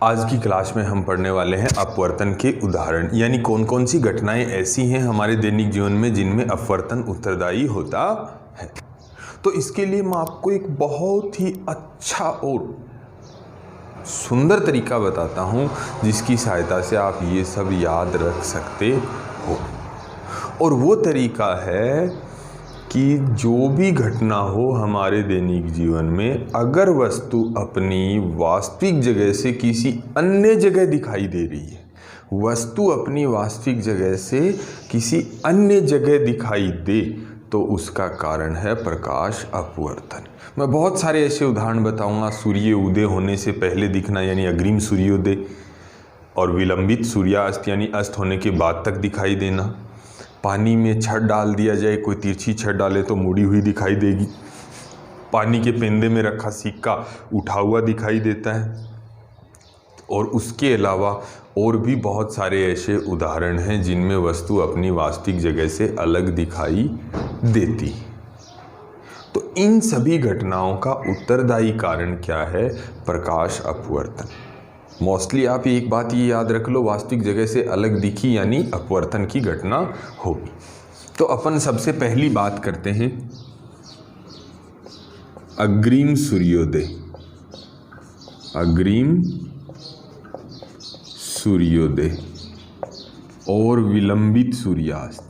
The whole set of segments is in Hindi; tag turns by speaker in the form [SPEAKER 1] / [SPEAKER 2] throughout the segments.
[SPEAKER 1] आज की क्लास में हम पढ़ने वाले हैं अपवर्तन के उदाहरण, यानी कौन कौन सी घटनाएं ऐसी हैं हमारे दैनिक जीवन में जिनमें अपवर्तन उत्तरदायी होता है। तो इसके लिए मैं आपको एक बहुत ही अच्छा और सुंदर तरीका बताता हूं जिसकी सहायता से आप ये सब याद रख सकते हो। और वो तरीका है कि जो भी घटना हो हमारे दैनिक जीवन में, अगर वस्तु अपनी वास्तविक जगह से किसी अन्य जगह दिखाई दे रही है, वस्तु अपनी वास्तविक जगह से किसी अन्य जगह दिखाई दे, तो उसका कारण है प्रकाश अपवर्तन। मैं बहुत सारे ऐसे उदाहरण बताऊंगा। सूर्य उदय होने से पहले दिखना यानी अग्रिम सूर्योदय, और विलंबित सूर्यास्त यानी अस्त होने के बाद तक दिखाई देना। पानी में छड़ डाल दिया जाए, कोई तिरछी छड़ डाले तो मुड़ी हुई दिखाई देगी। पानी के पेंदे में रखा सिक्का उठा हुआ दिखाई देता है। और उसके अलावा और भी बहुत सारे ऐसे उदाहरण हैं जिनमें वस्तु अपनी वास्तविक जगह से अलग दिखाई देती। तो इन सभी घटनाओं का उत्तरदायी कारण क्या है? प्रकाश अपवर्तन। मोस्टली आप एक बात ये याद रख लो, वास्तविक जगह से अलग दिखी यानी अपवर्तन की घटना होगी। तो अपन सबसे पहली बात करते हैं अग्रिम सूर्योदय। अग्रिम सूर्योदय और विलंबित सूर्यास्त।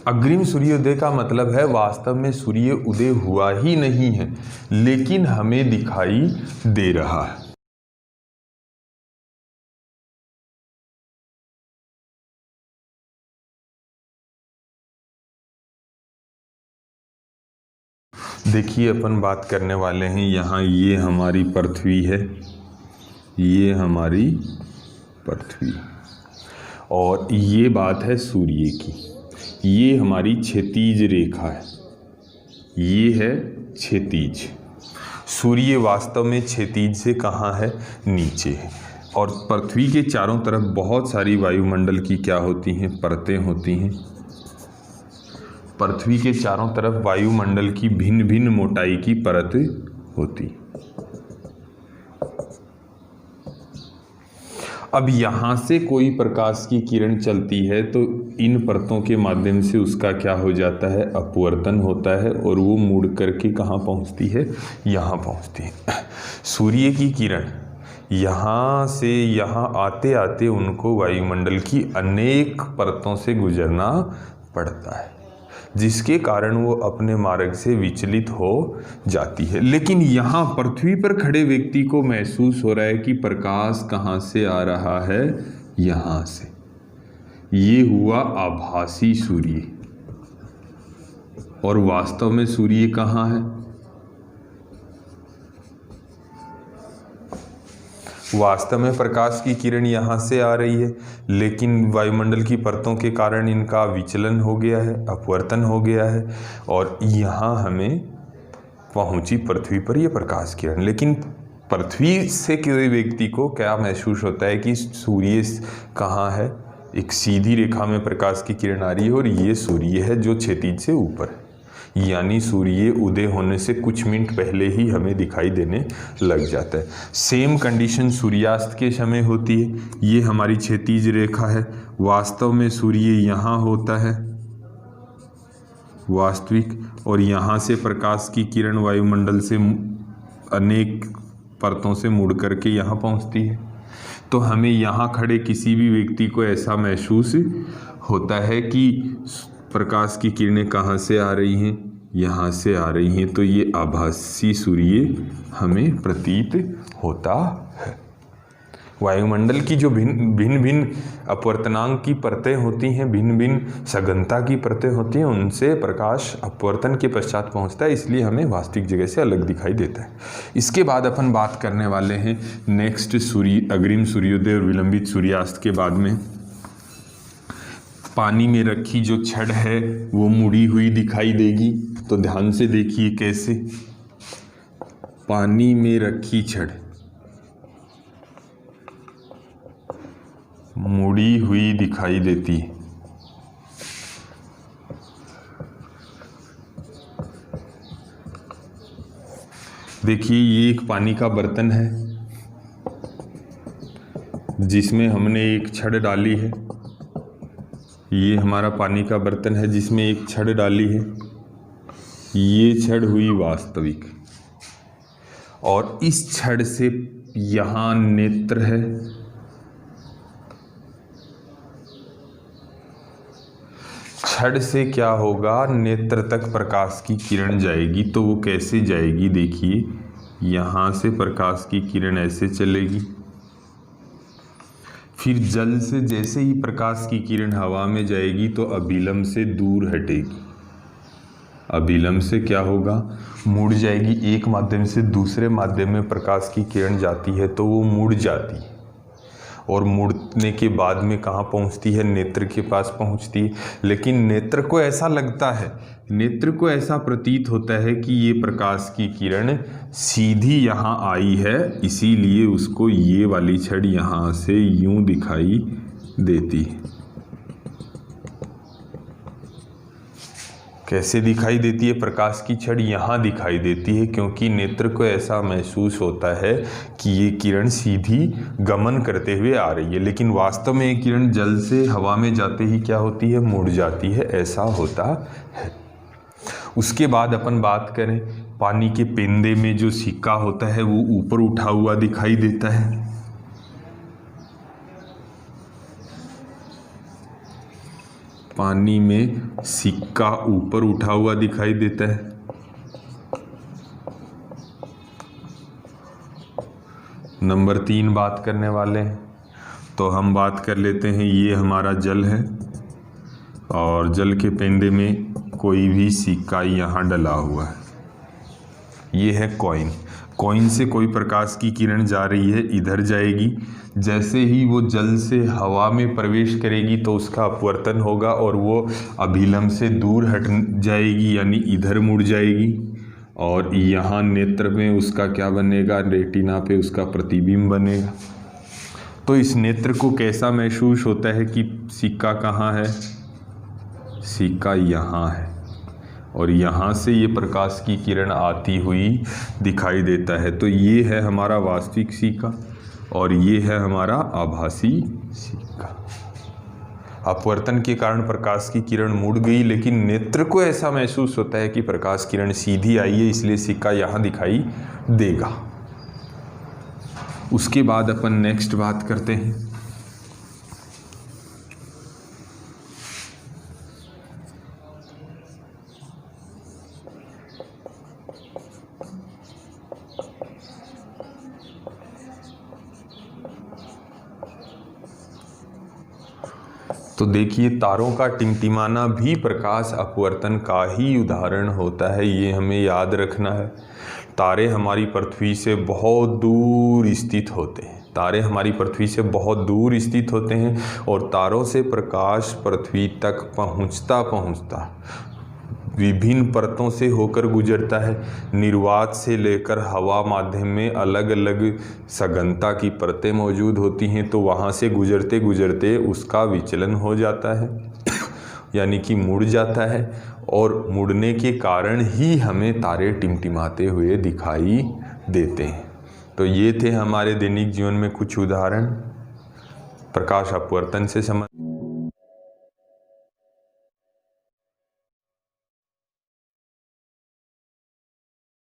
[SPEAKER 1] अग्रिम सूर्योदय का मतलब है वास्तव में सूर्य उदय हुआ ही नहीं है, लेकिन हमें दिखाई दे रहा है। देखिए, अपन बात करने वाले हैं यहाँ, ये हमारी पृथ्वी है, ये हमारी पृथ्वी, और ये बात है सूर्य की। ये हमारी क्षैतिज रेखा है, ये है क्षैतिज। सूर्य वास्तव में क्षैतिज से कहाँ है? नीचे है। और पृथ्वी के चारों तरफ बहुत सारी वायुमंडल की क्या होती हैं? परतें होती हैं। पृथ्वी के चारों तरफ वायुमंडल की भिन्न भिन्न मोटाई की परत होती। अब यहाँ से कोई प्रकाश की किरण चलती है तो इन परतों के माध्यम से उसका क्या हो जाता है? अपवर्तन होता है, और वो मुड़ करके कहाँ पहुँचती है? यहाँ पहुँचती है। सूर्य की किरण यहाँ से यहाँ आते आते उनको वायुमंडल की अनेक परतों से गुजरना पड़ता है, जिसके कारण वो अपने मार्ग से विचलित हो जाती है। लेकिन यहाँ पृथ्वी पर खड़े व्यक्ति को महसूस हो रहा है कि प्रकाश कहाँ से आ रहा है? यहाँ से। ये हुआ आभासी सूर्य, और वास्तव में सूर्य कहाँ है? वास्तव में प्रकाश की किरण यहाँ से आ रही है, लेकिन वायुमंडल की परतों के कारण इनका विचलन हो गया है, अपवर्तन हो गया है, और यहाँ हमें पहुँची पृथ्वी पर यह प्रकाश किरण। लेकिन पृथ्वी से किसी व्यक्ति को क्या महसूस होता है कि सूर्य कहाँ है? एक सीधी रेखा में प्रकाश की किरण आ रही है, और ये सूर्य है जो क्षैतिज से ऊपर है, यानी सूर्य उदय होने से कुछ मिनट पहले ही हमें दिखाई देने लग जाता है। सेम कंडीशन सूर्यास्त के समय होती है। ये हमारी क्षैतिज रेखा है, वास्तव में सूर्य यहाँ होता है वास्तविक, और यहाँ से प्रकाश की किरण वायुमंडल से अनेक परतों से मुड़ करके यहाँ पहुँचती है। तो हमें यहाँ खड़े किसी भी व्यक्ति को ऐसा महसूस होता है कि प्रकाश की किरणें कहाँ से आ रही हैं? यहाँ से आ रही हैं। तो ये आभासी सूर्य हमें प्रतीत होता है। वायुमंडल की जो भिन्न भिन्न अपवर्तनांक की परतें होती हैं, भिन्न भिन्न सघनता की परतें होती हैं, उनसे प्रकाश अपवर्तन के पश्चात पहुँचता है, इसलिए हमें वास्तविक जगह से अलग दिखाई देता है। इसके बाद अपन बात करने वाले हैं नेक्स्ट अग्रिम सूर्योदय और विलंबित सूर्यास्त के बाद में। पानी में रखी जो छड़ है वो मुड़ी हुई दिखाई देगी। तो ध्यान से देखिए कैसे। पानी में रखी छड़ मुड़ी हुई दिखाई देती है। देखिए ये एक पानी का बर्तन है जिसमें हमने एक छड़ डाली है। ये हमारा पानी का बर्तन है जिसमें एक छड़ डाली है। ये छड़ हुई वास्तविक, और इस छड़ से यहाँ नेत्र है। छड़ से क्या होगा, नेत्र तक प्रकाश की किरण जाएगी। तो वो कैसे जाएगी, देखिए यहाँ से प्रकाश की किरण ऐसे चलेगी, फिर जल से जैसे ही प्रकाश की किरण हवा में जाएगी तो अभिलंब से दूर हटेगी। अभिलंब से क्या होगा, मुड़ जाएगी। एक माध्यम से दूसरे माध्यम में प्रकाश की किरण जाती है तो वो मुड़ जाती है, और मुड़ने के बाद में कहाँ पहुँचती है, नेत्र के पास पहुँचती है। लेकिन नेत्र को ऐसा लगता है, नेत्र को ऐसा प्रतीत होता है कि ये प्रकाश की किरण सीधी यहाँ आई है, इसीलिए उसको ये वाली छड़ यहाँ से यूं दिखाई देती है। कैसे दिखाई देती है, प्रकाश की छड़ यहाँ दिखाई देती है क्योंकि नेत्र को ऐसा महसूस होता है कि ये किरण सीधी गमन करते हुए आ रही है, लेकिन वास्तव में ये किरण जल से हवा में जाते ही क्या होती है, मुड़ जाती है। ऐसा होता है। उसके बाद अपन बात करें, पानी के पेंदे में जो सिक्का होता है वो ऊपर उठा हुआ दिखाई देता है। पानी में सिक्का ऊपर उठा हुआ दिखाई देता है। नंबर 3 बात करने वाले हैं, तो हम बात कर लेते हैं। ये हमारा जल है और जल के पेंदे में कोई भी सिक्का यहाँ डला हुआ है। ये है कॉइन। कॉइन से कोई प्रकाश की किरण जा रही है, इधर जाएगी। जैसे ही वो जल से हवा में प्रवेश करेगी तो उसका अपवर्तन होगा और वो अभिलंब से दूर हट जाएगी, यानी इधर मुड़ जाएगी। और यहाँ नेत्र में उसका क्या बनेगा, रेटिना पे उसका प्रतिबिंब बनेगा। तो इस नेत्र को कैसा महसूस होता है कि सिक्का कहाँ है, सिक्का यहाँ है, और यहाँ से ये प्रकाश की किरण आती हुई दिखाई देता है। तो ये है हमारा वास्तविक सिक्का और ये है हमारा आभासी सिक्का। अपवर्तन के कारण प्रकाश की किरण मुड़ गई, लेकिन नेत्र को ऐसा महसूस होता है कि प्रकाश किरण सीधी आई है, इसलिए सिक्का यहाँ दिखाई देगा। उसके बाद अपन नेक्स्ट बात करते हैं। तो देखिए, तारों का टिमटिमाना भी प्रकाश अपवर्तन का ही उदाहरण होता है, ये हमें याद रखना है। तारे हमारी पृथ्वी से बहुत दूर स्थित होते हैं। तारे हमारी पृथ्वी से बहुत दूर स्थित होते हैं और तारों से प्रकाश पृथ्वी तक पहुंचता विभिन्न परतों से होकर गुजरता है। निर्वात से लेकर हवा माध्यम में अलग अलग सघनता की परतें मौजूद होती हैं, तो वहाँ से गुजरते गुजरते उसका विचलन हो जाता है यानी कि मुड़ जाता है, और मुड़ने के कारण ही हमें तारे टिमटिमाते हुए दिखाई देते हैं। तो ये थे हमारे दैनिक जीवन में कुछ उदाहरण प्रकाश अपवर्तन से संबंधित।